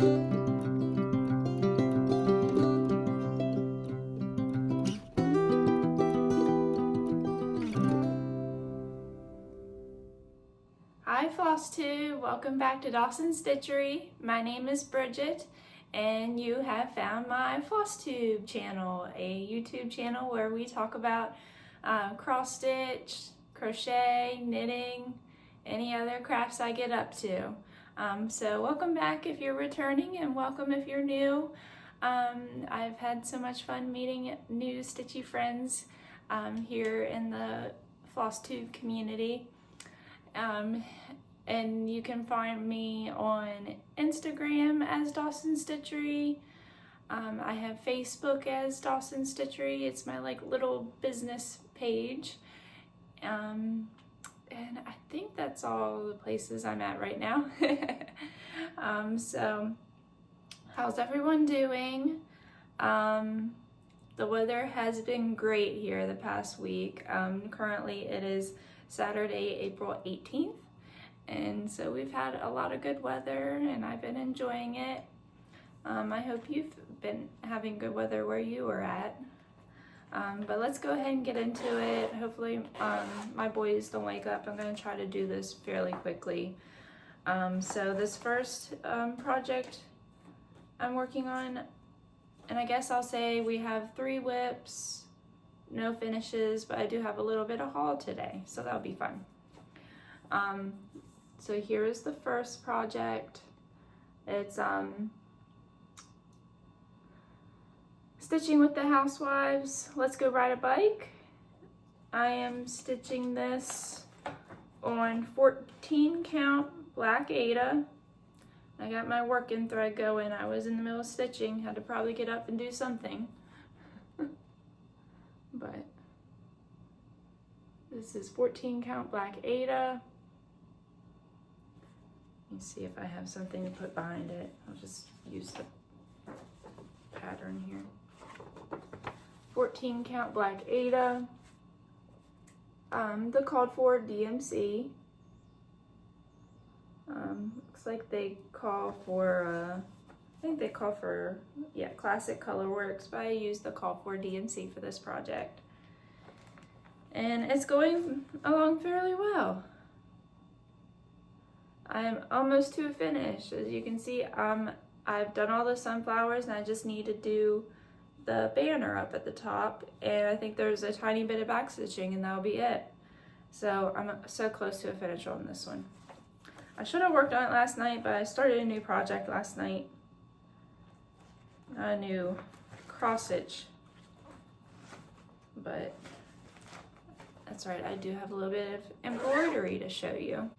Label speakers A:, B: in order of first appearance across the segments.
A: Hi Flosstube, welcome back to Dawson's Stitchery. My name is Bridget and you have found my Flosstube channel, a YouTube channel where we talk about cross stitch, crochet, knitting, any other crafts I get up to. So welcome back if you're returning and welcome if you're new. I've had so much fun meeting new stitchy friends here in the Flosstube community. And you can find me on Instagram as Dawson's Stitchery. I have Facebook as Dawson's Stitchery. It's my like little business page. And I think that's all the places I'm at right now. So how's everyone doing? The weather has been great here the past week. Currently it is Saturday, April 18th. And so we've had a lot of good weather and I've been enjoying it. I hope you've been having good weather where you are at. But let's go ahead and get into it. Hopefully my boys don't wake up. I'm going to try to do this fairly quickly. So this first project I'm working on, and I guess I'll say we have 3 whips, no finishes, but I do have a little bit of haul today, so that'll be fun. So here's the first project. It's stitching with the housewives. Let's go ride a bike. I am stitching this on 14 count black Aida. I got my working thread going. I was in the middle of stitching, had to probably get up and do something. But this is 14 count black Aida. Let me see if I have something to put behind it. I'll just use the pattern here. 14 count black Aida. The called for DMC. Looks like they call for, I think they call for, yeah, Classic Colorworks, but I used the call for DMC for this project. And it's going along fairly well. I'm almost to a finish. As you can see, I've done all the sunflowers and I just need to do the banner up at the top. And I think there's a tiny bit of back stitching and that'll be it. So I'm so close to a finish on this one. I should have worked on it last night, but I started a new project last night. Not a new cross stitch, but that's right, I do have a little bit of embroidery to show you.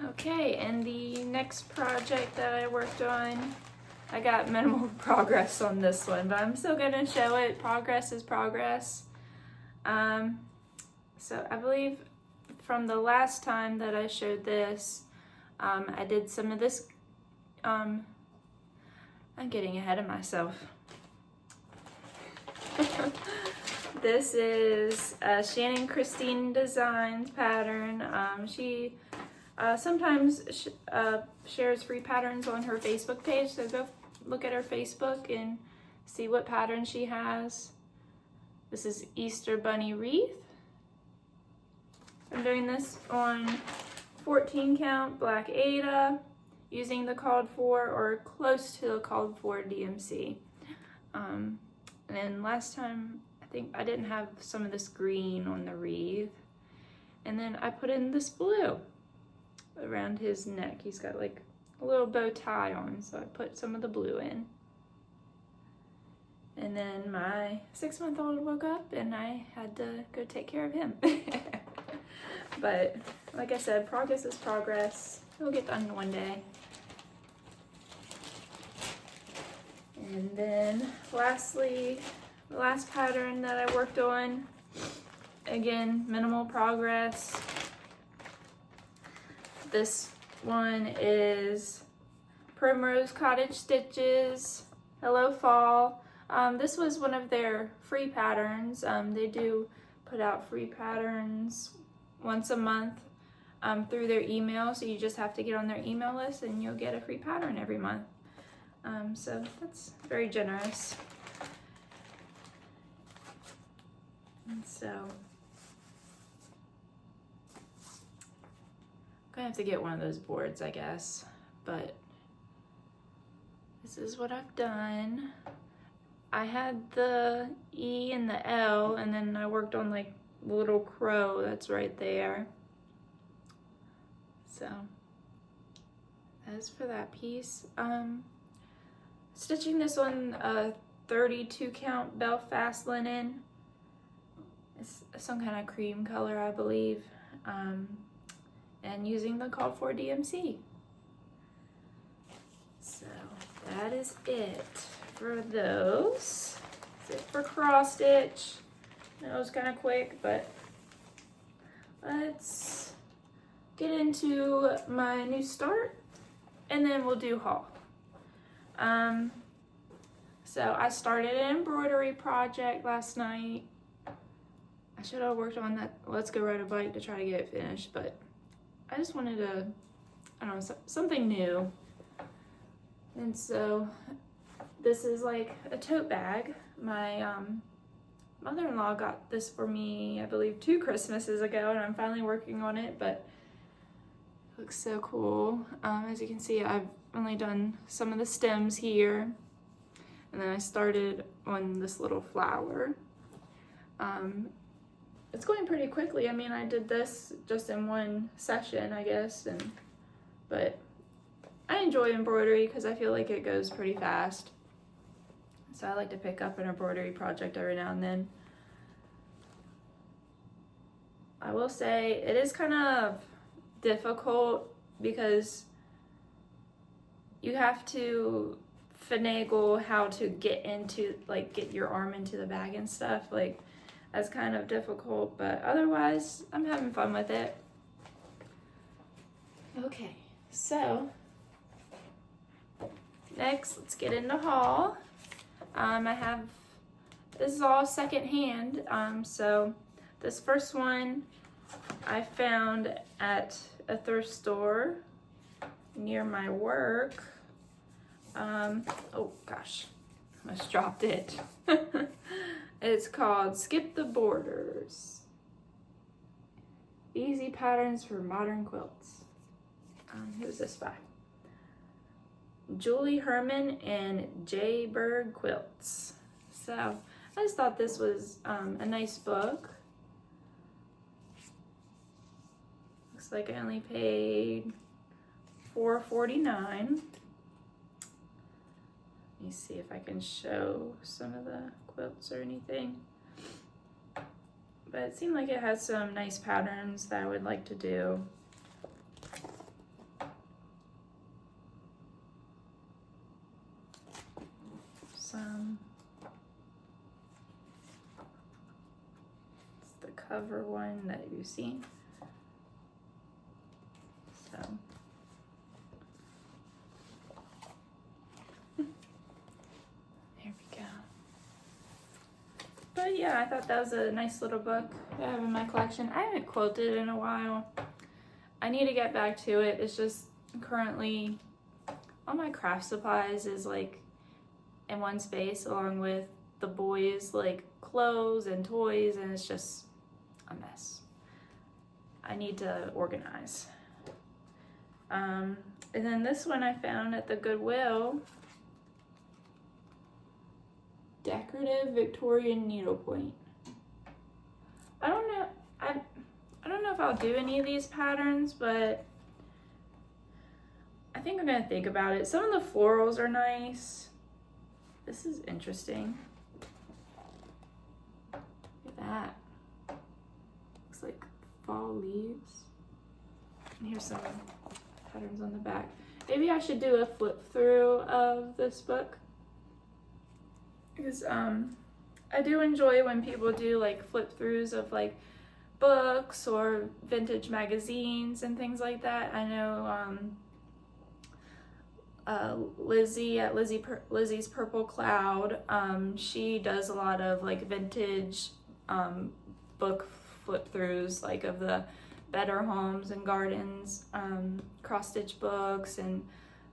A: Okay, and the next project that I worked on, I got minimal progress on this one, but I'm still gonna show it. Progress is progress. So I believe from the last time that I showed this, I did some of this, I'm getting ahead of myself. This is a Shannon Christine Designs pattern. She sometimes shares free patterns on her Facebook page, so go look at her Facebook and see what pattern she has. This is Easter Bunny Wreath. I'm doing this on 14 count black Aida using the called for or close to the called for DMC. And then last time I think I didn't have some of this green on the wreath, and then I put in this blue around his neck. He's got like a little bow tie on, so I put some of the blue in. And then my 6-month-old woke up and I had to go take care of him. But like I said, progress is progress. It'll get done one day. And then lastly, the last pattern that I worked on, again, minimal progress. This one is Primrose Cottage Stitches, Hello Fall. This was one of their free patterns. They do put out free patterns once a month through their email, so you just have to get on their email list and you'll get a free pattern every month. So that's very generous. And so I'm gonna have to get one of those boards, I guess, but this is what I've done. I had the E and the L, and then I worked on like the little crow that's right there. So as for that piece, stitching this on a 32 count Belfast linen. It's some kind of cream color, I believe, and using the called for DMC. So that is it for those. That's it for cross stitch. That was kind of quick, but let's get into my new start, and then we'll do haul. So I started an embroidery project last night. I should have worked on that Let's Go Ride a Bike to try to get it finished, but I just wanted to, I don't know, something new. And so this is like a tote bag. My mother-in-law got this for me, I believe 2 Christmases ago, and I'm finally working on it, but it looks so cool. As you can see, I've only done some of the stems here, and then I started on this little flower. It's going pretty quickly. I mean, I did this just in one session, I guess, but I enjoy embroidery because I feel like it goes pretty fast. So I like to pick up an embroidery project every now and then. I will say it is kind of difficult because you have to finagle how to get into, like, get your arm into the bag and stuff. Like, that's kind of difficult, but otherwise I'm having fun with it. Okay, so next let's get into haul. This is all secondhand. So this first one I found at a thrift store near my work. Oh gosh, I almost dropped it. It's called Skip the Borders. Easy Patterns for Modern Quilts. Who's this by? Julie Herman and J. Berg Quilts. So I just thought this was a nice book. Looks like I only paid $4.49. Let me see if I can show some of the quilts or anything. But it seemed like it has some nice patterns that I would like to do. It's the cover one that you've seen. So there we go. But yeah, I thought that was a nice little book I have in my collection. I haven't quilted in a while. I need to get back to it. It's just currently all my craft supplies is like in one space along with the boys' like clothes and toys, and it's just a mess. I need to organize. And then this one I found at the Goodwill. Decorative Victorian needlepoint. I don't know. I don't know if I'll do any of these patterns, but I think I'm gonna think about it. Some of the florals are nice. This is interesting. Look at that. Looks like fall leaves. And here's some patterns on the back. Maybe I should do a flip through of this book, because I do enjoy when people do like flip throughs of like books or vintage magazines and things like that. I know Lizzie at Lizzie's Purple Cloud, she does a lot of like vintage book flip throughs, like of the Better Homes and Gardens cross stitch books and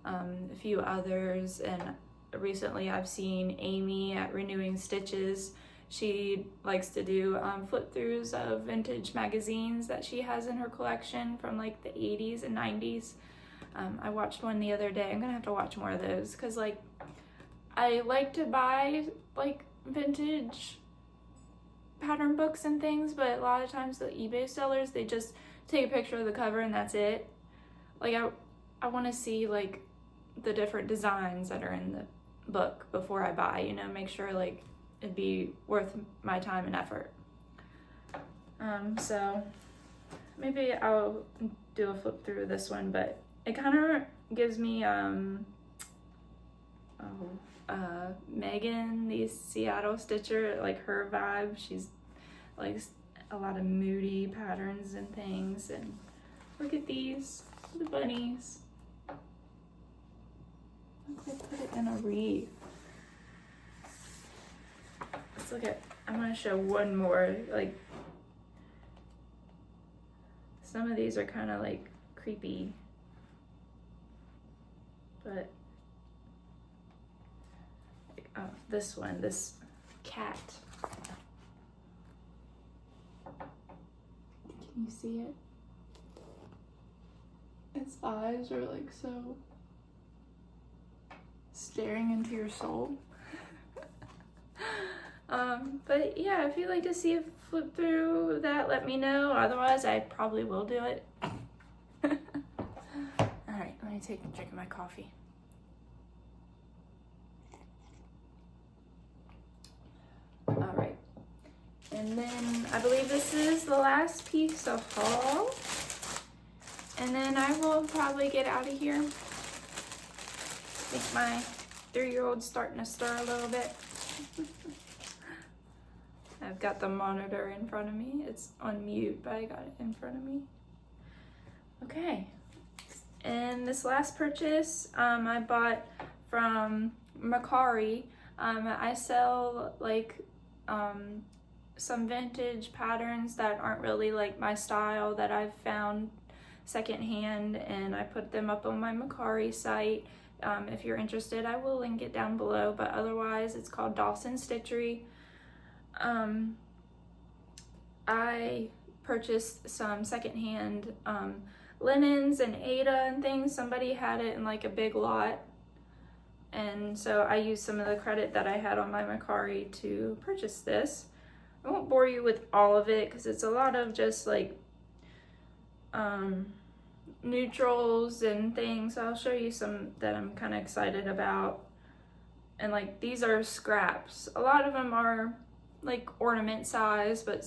A: a few others, and recently I've seen Amy at Renewing Stitches. She likes to do flip throughs of vintage magazines that she has in her collection from like the 80s and 90s. I watched one the other day. I'm gonna have to watch more of those because like I like to buy like vintage pattern books and things, but a lot of times the eBay sellers, they just take a picture of the cover and that's it. Like I want to see like the different designs that are in the book before I buy, you know, make sure like it'd be worth my time and effort. So maybe I'll do a flip through this one, but it kind of gives me Megan, the Seattle Stitcher, like her vibe. She's like a lot of moody patterns and things. And look at these, the bunnies. Look, they put it in a wreath. Let's look at, I want to show one more. Like some of these are kind of like creepy, but this one, this cat. Can you see it? Its eyes are like so staring into your soul. But yeah, if you'd like to see a flip through that, let me know. Otherwise, I probably will do it. All right, let me take a drink of my coffee. All right, and then I believe this is the last piece of haul, and then I will probably get out of here. I think my 3-year-old's starting to stir a little bit. I've got the monitor in front of me. It's on mute, but I got it in front of me. Okay, and this last purchase I bought from Mercari. I sell like some vintage patterns that aren't really like my style that I've found secondhand, and I put them up on my Mercari site. If you're interested, I will link it down below, but otherwise it's called Dawson Stitchery. I purchased some secondhand linens and Aida and things. Somebody had it in like a big lot, and so I used some of the credit that I had on my Mercari to purchase this. I won't bore you with all of it because it's a lot of just like neutrals and things. I'll show you some that I'm kind of excited about. And like these are scraps. A lot of them are like ornament size, but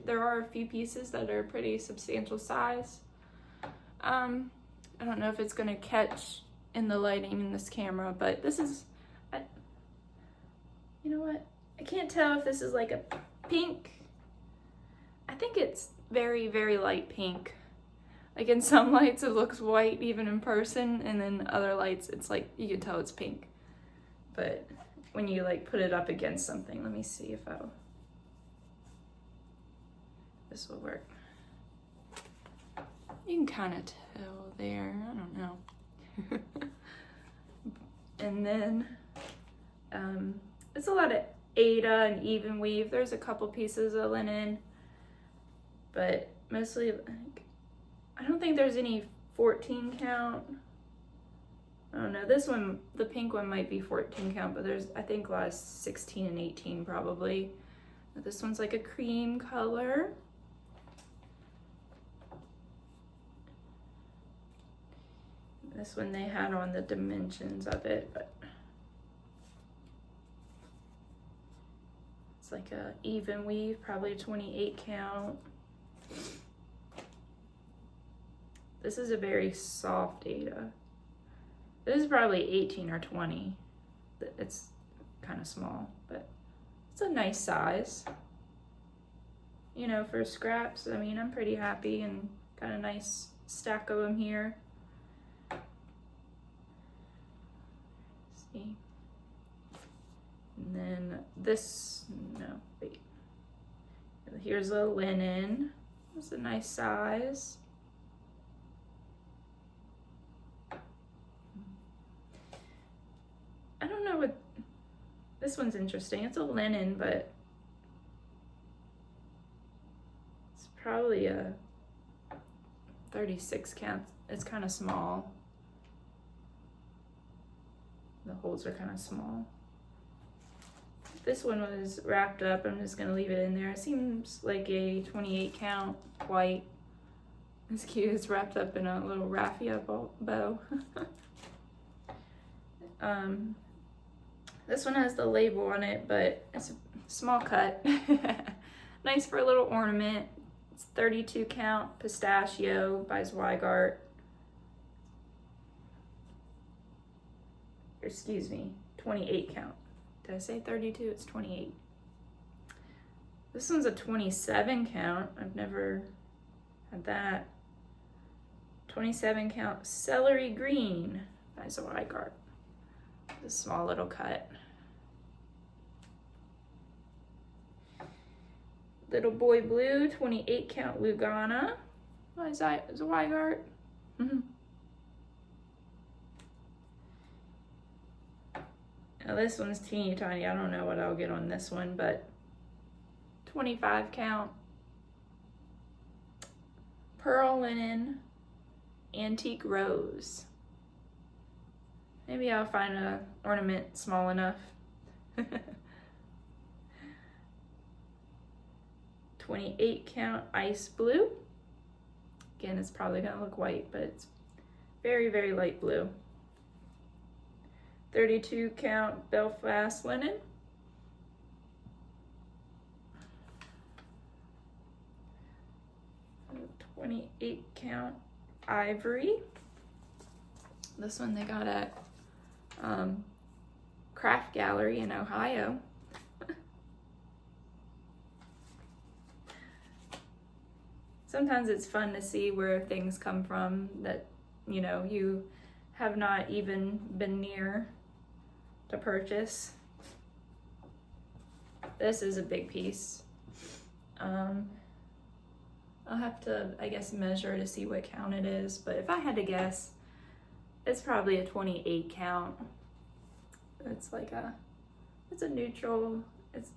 A: there are a few pieces that are pretty substantial size. I don't know if it's gonna catch in the lighting in this camera, but this is, you know what? I can't tell if this is like a pink. I think it's very, very light pink. Like in some lights it looks white even in person, and then other lights it's like you can tell it's pink. But when you like put it up against something, let me see if this will work. You can kind of tell there, I don't know. And then it's a lot of Aida and even weave. There's a couple pieces of linen, but mostly like, I don't think there's any 14 count. I don't know, this one, the pink one might be 14 count, but there's, I think, a lot of 16 and 18 probably. But this one's like a cream color. This one they had on the dimensions of it, but it's like a even weave, probably 28 count. This is a very soft Aida. This is probably 18 or 20. It's kind of small, but it's a nice size. You know, for scraps, I mean, I'm pretty happy, and got a nice stack of them here. See? And then this, no, wait. Here's a linen. It's a nice size. I don't This one's interesting. It's a linen, but it's probably a 36 count. It's kind of small. The holes are kind of small. This one was wrapped up. I'm just gonna leave it in there. It seems like a 28 count white. It's cute. It's wrapped up in a little raffia bow. This one has the label on it, but it's a small cut. Nice for a little ornament. It's 32 count pistachio by Zweigart. Excuse me, 28 count. Did I say 32? It's 28. This one's a 27 count. I've never had that. 27 count celery green by Zweigart. A small little cut. Little Boy Blue, 28 count Lugana by Zweigart. Now this one's teeny tiny. I don't know what I'll get on this one, but 25 count pearl linen antique rose. Maybe I'll find an ornament small enough. 28 count ice blue. Again, it's probably gonna look white, but it's very, very light blue. 32 count Belfast linen. And 28 count ivory. This one they got at Craft Gallery in Ohio. Sometimes it's fun to see where things come from that, you know, you have not even been near to purchase. This is a big piece. I'll have to, I guess, measure to see what count it is, but if I had to guess, it's probably a 28 count. It's like it's a neutral,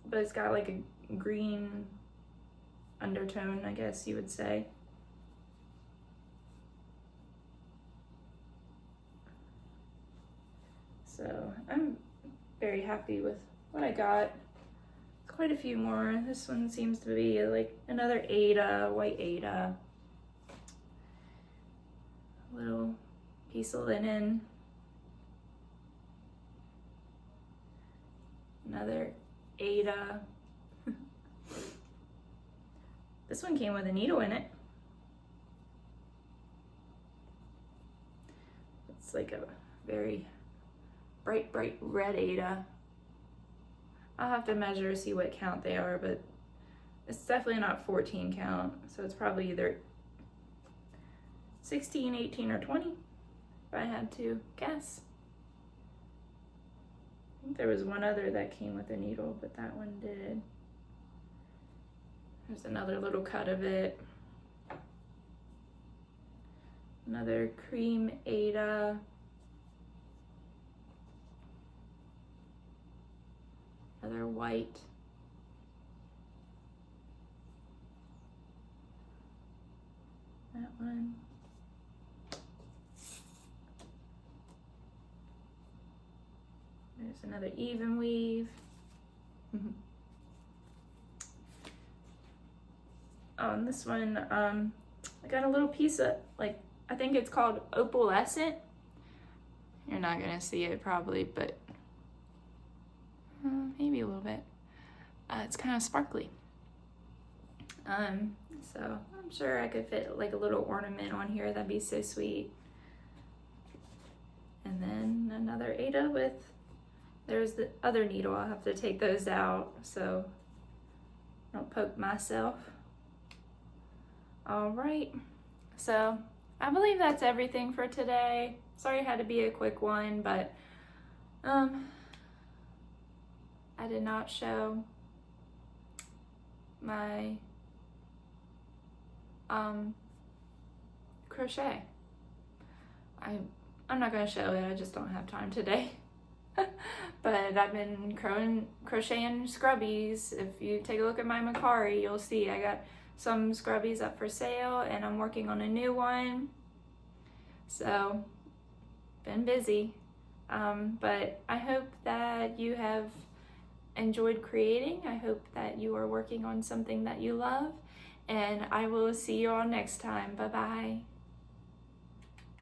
A: but it's got like a green undertone, I guess you would say. So I'm very happy with what I got. Quite a few more. This one seems to be like another Ada, white Ada. Little piece of linen. Another Ada. This one came with a needle in it. It's like a very bright red Ada. I'll have to measure to see what count they are, but it's definitely not 14 count, so it's probably either 16, 18, or 20, if I had to guess. I think there was one other that came with a needle, but that one did. There's another little cut of it. Another cream Ada. Another white. That one. There's another even weave. Oh, and this one, I got a little piece of, like, I think it's called opalescent. You're not gonna see it probably, but maybe a little bit. It's kind of sparkly. So I'm sure I could fit like a little ornament on here. That'd be so sweet. And then another Ada with, there's the other needle. I'll have to take those out so I don't poke myself. All right, so I believe that's everything for today. Sorry it had to be a quick one, but I did not show my crochet. I'm not gonna show it, I just don't have time today. but I've been crocheting scrubbies. If you take a look at my Macari, you'll see I got some scrubbies up for sale, and I'm working on a new one. So, been busy. But I hope that you have enjoyed creating. I hope that you are working on something that you love, and I will see you all next time. Bye-bye.